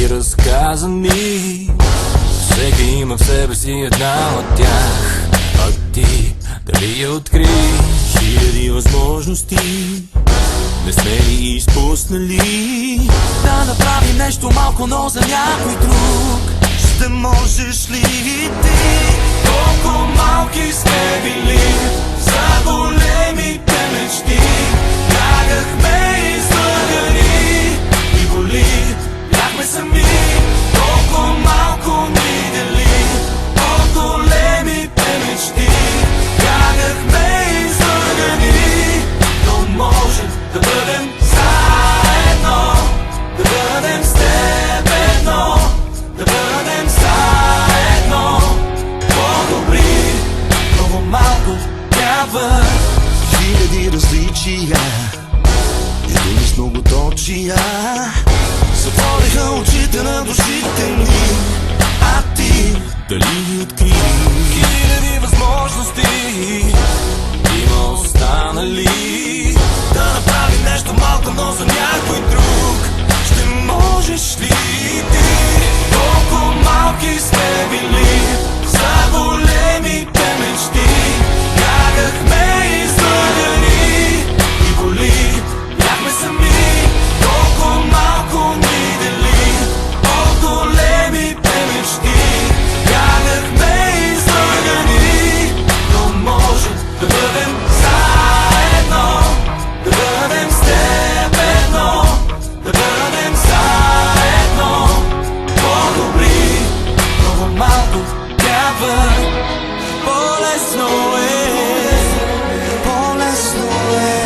хиляди разказани, всеки има в себе си една от тях. А ти дали я откри? Хиляди възможности не сме ли изпуснали? Да направим нещо малко, но за някой друг. Ще можеш ли и ти? Колко малки сме били за големите мечти. Бягахме излъгани и боли, бяхме сами. Колко малко ни дели от големите мечти. Бягахме излъгани, но може да бъдем заедно, да бъдем с теб едно, да бъдем заедно по-добри. Много малко трябва. Хиляди различия и думи с многоточия затвориха очите на душите ни. А ти Дали ги откри? Хиляди възможности има останали. да направим нещо малко, но за някой друг. Ще можеш ли ти? Колко малки сме били за големите мечти. Бягахме излъгани и боли, бяхме сами. Колко малко ни дели от големите мечти. Бягахме излъгани, но може да бъдем заедно, да бъдем с теб едно, да бъдем заедно по-добри. Много малко трябва. По-лесно е, по-лесно е,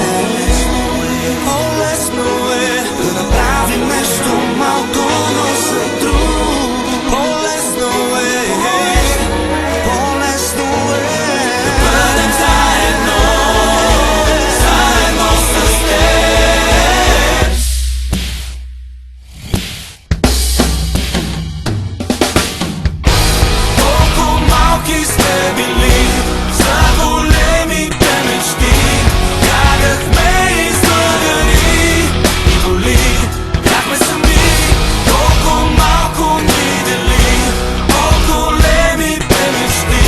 по-лесно е да направим нещо малко, но за друг. По-лесно е, по-лесно е Да бъдем заедно, заедно с теб. Колко малки сме били за големите мечти. Бягахме излъгани и боли, бяхме сами. Колко малко ни дели от големите мечти.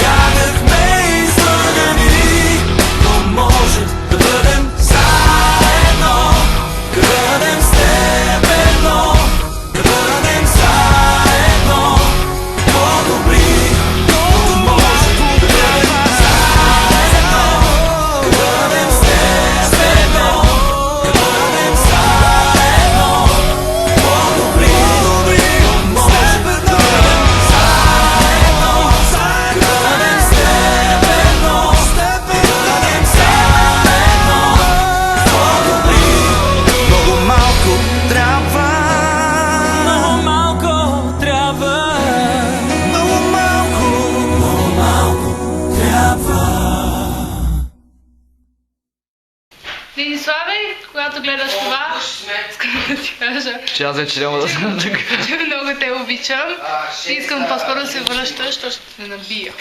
Бягахме излъгани, но може да бъдем заедно, да бъдем с теб едно, да бъдем заедно по-добри. Колко малко трябва. Заедно да бъдем с теб едно, да бъдем заедно по-добри. Колко може да бъдем заедно, да бъдем с теб едно, да бъдем заедно по-добри. много малко трябва. Много малко трябва. Много малко. Много малко трябва. Дениславе, когато гледаш това, искам да ти кажа, Че аз вече няма да съм тук. че много те обичам и искам по-скоро да се връщаш, защото ще те набия.